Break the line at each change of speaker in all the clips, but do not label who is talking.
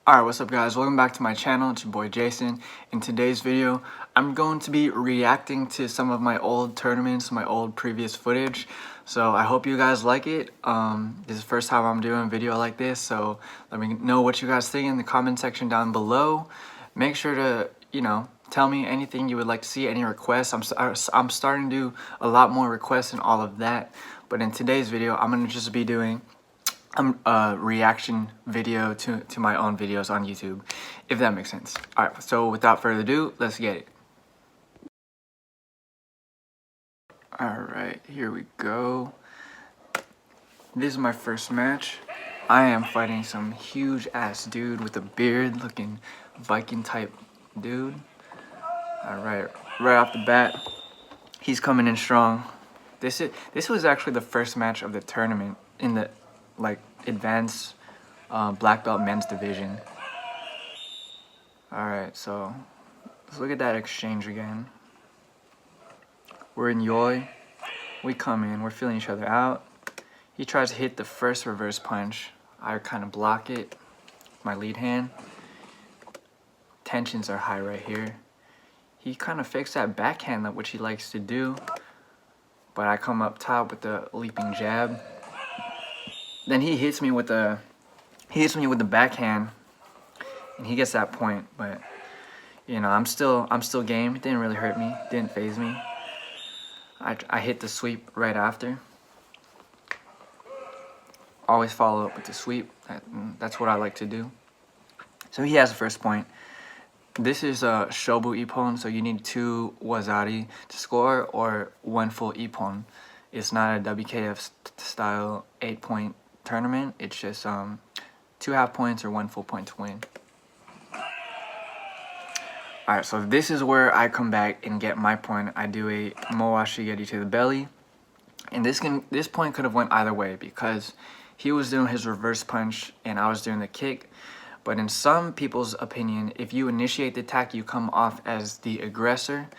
Alright, what's up guys? Welcome back to my channel. It's your boy Jason. In today's video, I'm going to be reacting to some of my old tournaments, my old previous footage. So I hope you guys like it. This is the first time I'm doing a video like this, so let me know what you guys think in the comment section down below. Make sure to, tell me anything you would like to see, any requests. I'm starting to do a lot more requests and all of that. But in today's video, I'm going to just be doing a reaction video to my own videos on YouTube, if that makes sense. Alright, so without further ado, let's get it. Alright, here we go. This is my first match. I am fighting some huge ass dude with a beard looking Viking type dude. Alright, right off the bat, he's coming in strong. This was actually the first match of the tournament in the advanced black belt men's division. Alright, so let's look at that exchange again. We're in Yoi. We come in, we're feeling each other out. He tries to hit the first reverse punch. I kind of block it, my lead hand. Tensions are high right here. He kind of fakes that backhand, which he likes to do. But I come up top with the leaping jab. Then he hits me with the backhand, and he gets that point. But I'm still game. It didn't really hurt me. It didn't faze me. I hit the sweep right after. Always follow up with the sweep. That's what I like to do. So he has the first point. This is a Shobu ippon, so you need 2 wazari to score or 1 full ippon. It's not a WKF style 8-point tournament. It's just 2 half points or 1 full point to win. Alright, so this is where I come back and get my point. I do a Moashigeri to the belly. And this point could have went either way because he was doing his reverse punch and I was doing the kick. But in some people's opinion, if you initiate the attack, you come off as the aggressor.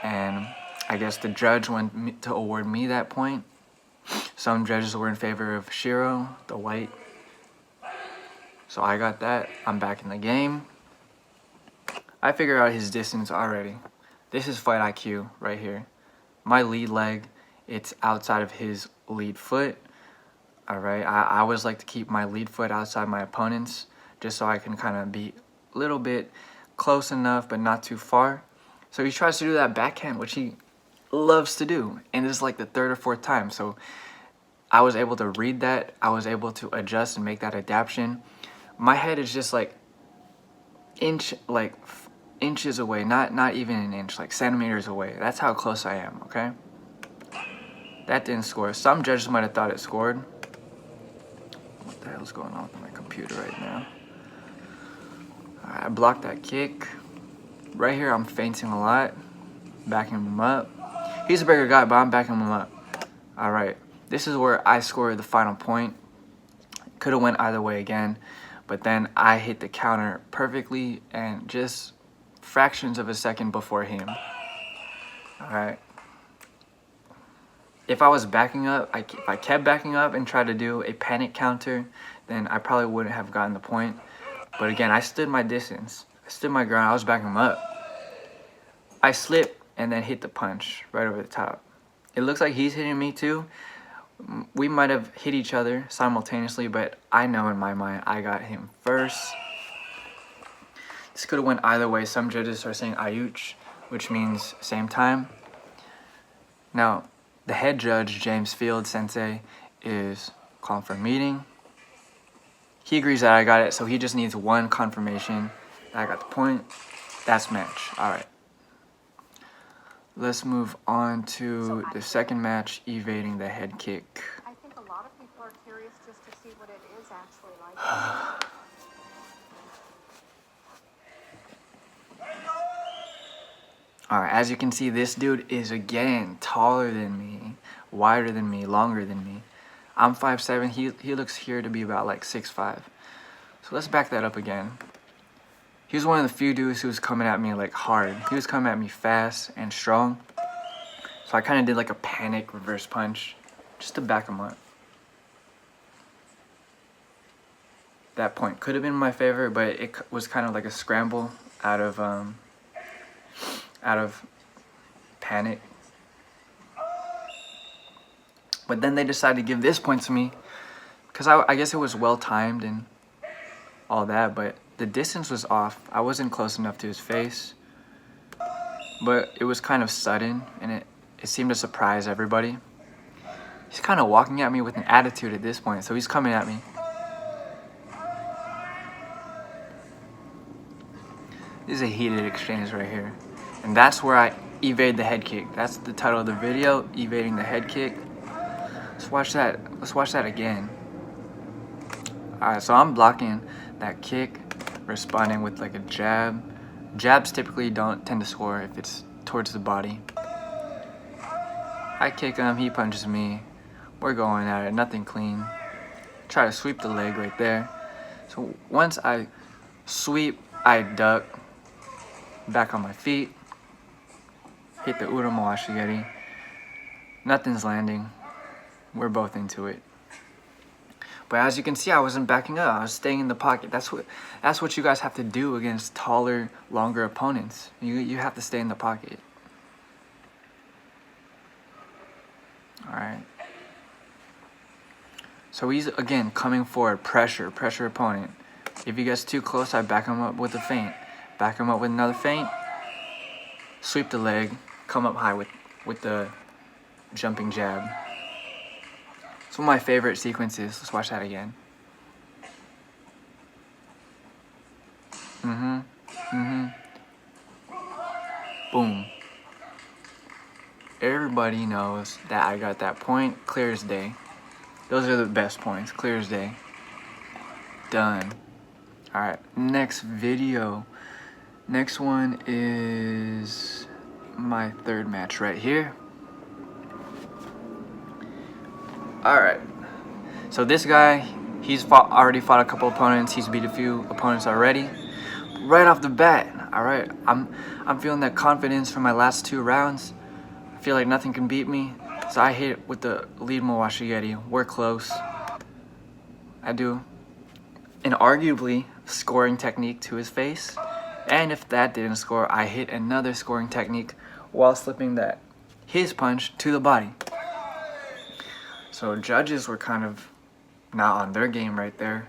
And I guess the judge went to award me that point. Some judges were in favor of Shiro, the white. So I got that. I'm back in the game. I figured out his distance already. This is fight IQ right here. My lead leg, it's outside of his lead foot. Alright, I always like to keep my lead foot outside my opponent's, just so I can kind of be a little bit close enough, but not too far. So he tries to do that backhand, which he loves to do. And this is like the 3rd or 4th time. So I was able to read that. I was able to adjust and make that adaptation. My head is just inches away, not even an inch, like centimeters away. That's how close I am, okay? That didn't score. Some judges might have thought it scored. What the hell's going on with my computer right now? I blocked that kick. Right here, I'm feinting a lot. Backing him up. He's a bigger guy, but I'm backing him up. Alright, this is where I scored the final point. Could have went either way again. But then I hit the counter perfectly and just fractions of a second before him. Alright. If I was backing up, if I kept backing up and tried to do a panic counter, then I probably wouldn't have gotten the point. But again, I stood my distance. I stood my ground. I was backing him up. I slipped and then hit the punch right over the top. It looks like he's hitting me too. We might have hit each other simultaneously, but I know in my mind I got him first. This could have went either way. Some judges are saying ayuch, which means same time. Now, the head judge, James Field Sensei, is calling for a meeting. He agrees that I got it, so he just needs 1 confirmation that I got the point. That's match. Alright. Let's move on to the second match, evading the head kick.
I think a lot of people are curious just to see what it is actually like.
Alright, as you can see, this dude is again taller than me, wider than me, longer than me. I'm 5'7", he looks here to be about like 6'5". So let's back that up again. He was one of the few dudes who was coming at me like hard. He was coming at me fast and strong. So I kind of did like a panic reverse punch just to back him up. that point could have been my favorite, but it was kind of like a scramble out of panic. But then they decided to give this point to me because I guess it was well timed and all that, but the distance was off. I wasn't close enough to his face, but it was kind of sudden, and it seemed to surprise everybody. He's kind of walking at me with an attitude at this point, so he's coming at me. This is a heated exchange right here, and that's where I evade the head kick. That's the title of the video, evading the head kick. Let's watch that. Let's watch that again. Alright, so I'm blocking that kick, responding with like a jab. Jabs typically don't tend to score if it's towards the body. I kick him, he punches me. We're going at it, nothing clean. Try to sweep the leg right there. So once I sweep, I duck, back on my feet, hit the Urumo Ashigeri. Nothing's landing. We're both into it. But as you can see, I wasn't backing up. I was staying in the pocket. That's what you guys have to do against taller, longer opponents. You have to stay in the pocket. All right. So he's again coming forward, pressure opponent. If he gets too close, I back him up with a feint. Back him up with another feint. Sweep the leg. Come up high with the jumping jab. It's one of my favorite sequences. Let's watch that again. Boom. Everybody knows that I got that point. Clear as day. Those are the best points. Clear as day. Done. Alright, next video. Next one is my third match right here. Alright, so this guy, he's already fought a couple opponents. He's beat a few opponents already. Right off the bat, alright, I'm feeling that confidence from my last 2 rounds. I feel like nothing can beat me. So I hit it with the lead Mowashigeri. We're close. I do an arguably scoring technique to his face. And if that didn't score, I hit another scoring technique while slipping his punch to the body. So judges were kind of not on their game right there.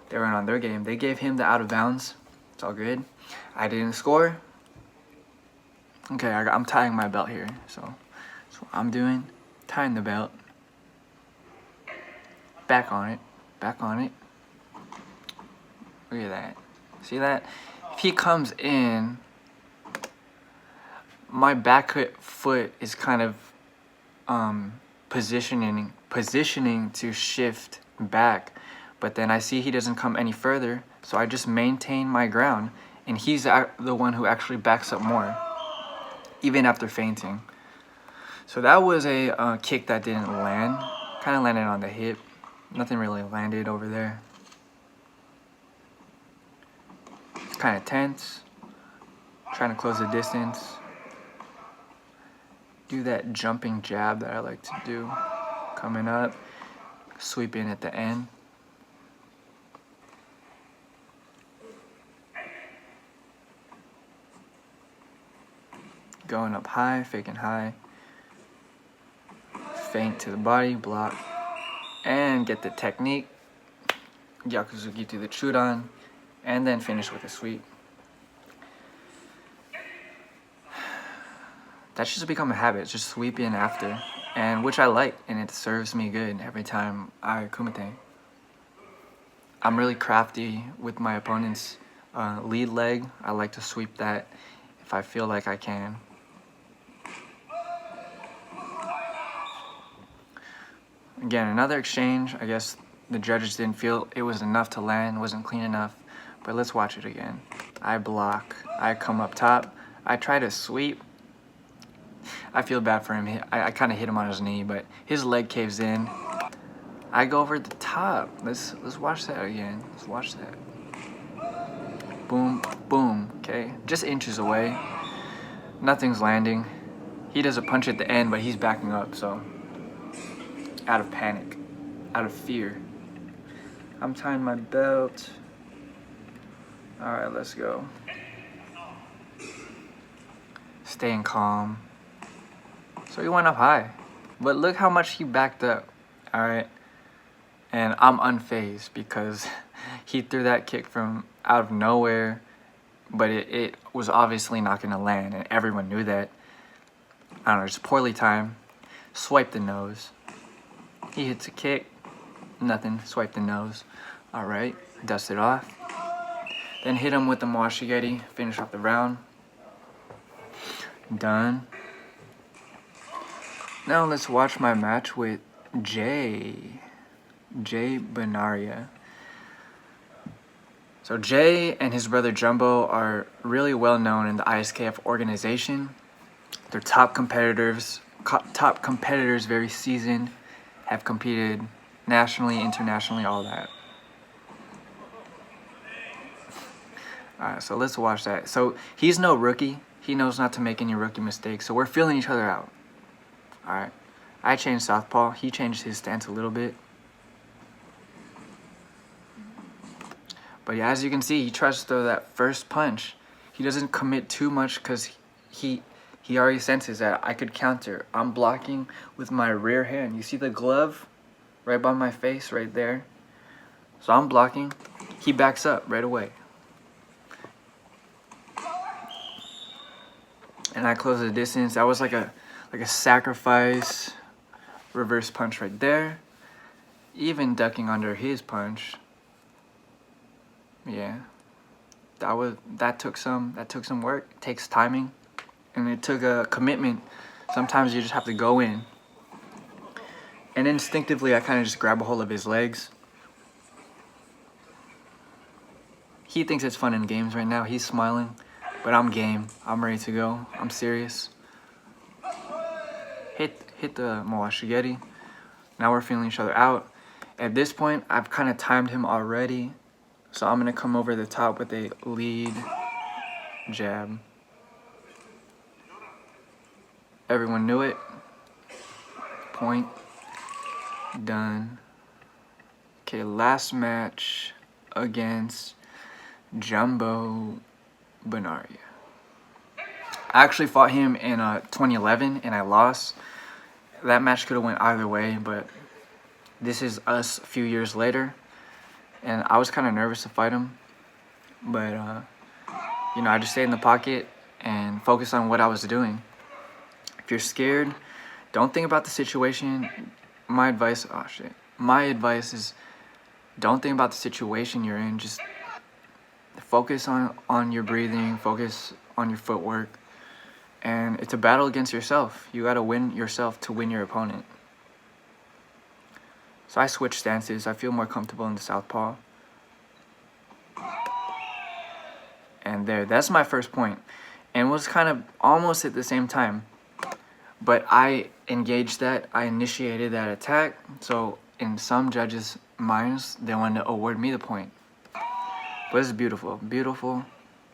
They weren't on their game. They gave him the out of bounds. It's all good. I didn't score. Okay, I'm tying my belt here. So that's what I'm doing. Tying the belt. Back on it. Back on it. Look at that. See that? If he comes in, my back foot is kind of positioning to shift back, but then I see he doesn't come any further, so I just maintain my ground, and he's the one who actually backs up more, even after feinting. So that was a kick that didn't land. Kind of landed on the hip. Nothing really landed over there. It's kind of tense. Trying to close the distance. Do that jumping jab that I like to do. Coming up. Sweep in at the end. Going up high, faking high. Feint to the body, block. And get the technique. Gyakuzuki to the Chudan. And then finish with a sweep. That's just become a habit, just sweep in after, and which I like, and it serves me good every time I kumite. I'm really crafty with my opponent's lead leg. I like to sweep that if I feel like I can. Again, another exchange. I guess the judges didn't feel it was enough to land, wasn't clean enough, but let's watch it again. I block, I come up top, I try to sweep. I feel bad for him. I kind of hit him on his knee, but his leg caves in. I go over the top. Let's watch that again. Let's watch that. Boom, boom. Okay, just inches away. Nothing's landing. He does a punch at the end, but he's backing up. So, out of panic, out of fear. I'm tying my belt. Alright, let's go. Staying calm. So he went up high. But look how much he backed up. Alright. And I'm unfazed because he threw that kick from out of nowhere. But it was obviously not going to land. And everyone knew that. I don't know, just poorly timed. Swipe the nose. He hits a kick. Nothing. Swipe the nose. Alright. Dust it off. Then hit him with the Moashigeri. Finish off the round. Done. Now let's watch my match with Jay Benaria. So Jay and his brother Jumbo are really well known in the ISKF organization. They're top competitors, very seasoned, have competed nationally, internationally, all that. Alright, so let's watch that. So he's no rookie. He knows not to make any rookie mistakes. So we're feeling each other out. Alright. I changed southpaw. He changed his stance a little bit. But yeah, as you can see, he tries to throw that first punch. He doesn't commit too much because he already senses that I could counter. I'm blocking with my rear hand. You see the glove right by my face right there? So I'm blocking. He backs up right away. And I close the distance. That was like a sacrifice reverse punch right there. Even ducking under his punch. Yeah. That took some work. It takes timing. And it took a commitment. Sometimes you just have to go in. And instinctively I kind of just grab a hold of his legs. He thinks it's fun in games right now. He's smiling. But I'm game. I'm ready to go. I'm serious. Hit the Moashigeri. Now we're feeling each other out. At this point, I've kind of timed him already. So I'm going to come over the top with a lead jab. Everyone knew it. Point. Done. Okay, last match against Jumbo Benaria. I actually fought him in 2011 and I lost. That match could have went either way, but this is us a few years later. And I was kind of nervous to fight him. But, you know, I just stayed in the pocket and focused on what I was doing. If you're scared, don't think about the situation. My advice is don't think about the situation you're in. Just focus on your breathing, focus on your footwork. And it's a battle against yourself. You got to win yourself to win your opponent. So I switched stances. I feel more comfortable in the southpaw. And that's my first point. And it was kind of almost at the same time. But I engaged that. I initiated that attack. So in some judges' minds, they wanted to award me the point. But it's beautiful. Beautiful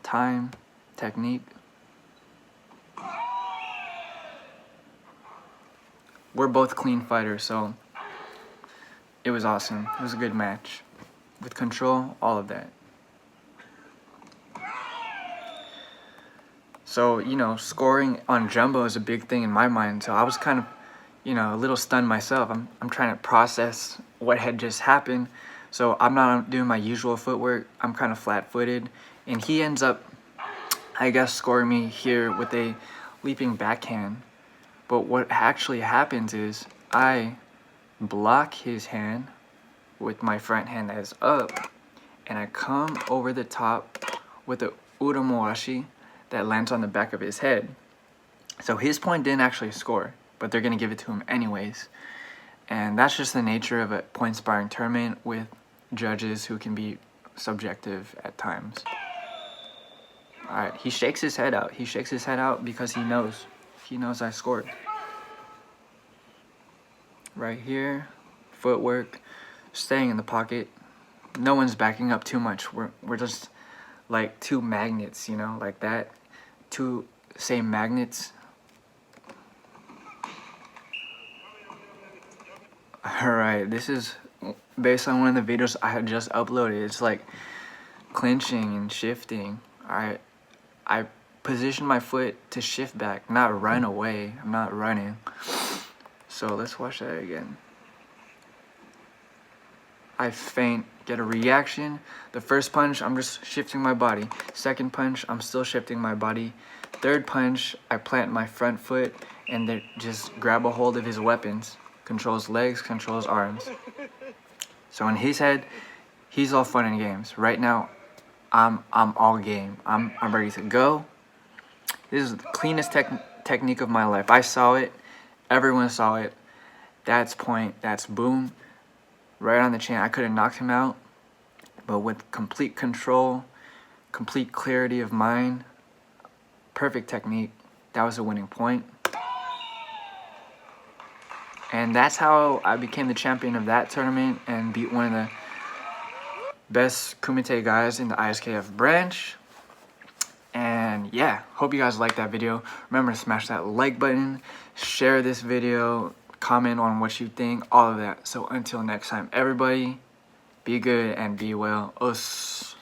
time, technique. We're both clean fighters, so it was awesome. It was a good match. With control, all of that. So, you know, scoring on Jumbo is a big thing in my mind. So I was kind of, you know, a little stunned myself. I'm trying to process what had just happened. So I'm not doing my usual footwork. I'm kind of flat-footed. And he ends up, I guess, scoring me here with a leaping backhand. But what actually happens is I block his hand with my front hand that is up. And I come over the top with a uramoashi that lands on the back of his head. So his point didn't actually score, but they're going to give it to him anyways. And that's just the nature of a point sparring tournament with judges who can be subjective at times. Alright, he shakes his head out. He shakes his head out because he knows. He knows I scored. Right here, footwork, staying in the pocket. No one's backing up too much. We're just like two magnets, you know, like that. Two same magnets. Alright, this is based on one of the videos I had just uploaded. It's like clinching and shifting. I position my foot to shift back, not run away. I'm not running. So let's watch that again. I feint, get a reaction. The first punch, I'm just shifting my body. Second punch, I'm still shifting my body. Third punch, I plant my front foot and then just grab a hold of his weapons. Controls legs, controls arms. So in his head, he's all fun and games. Right now, I'm all game. I'm ready to go. This is the cleanest technique of my life. I saw it. Everyone saw it. That's point. That's boom. Right on the chin. I could have knocked him out, but with complete control, complete clarity of mind, perfect technique. That was a winning point. And that's how I became the champion of that tournament and beat one of the best Kumite guys in the ISKF branch. And yeah, hope you guys liked that video. Remember to smash that like button, share this video, comment on what you think, all of that. So until next time, everybody, be good and be well. Us.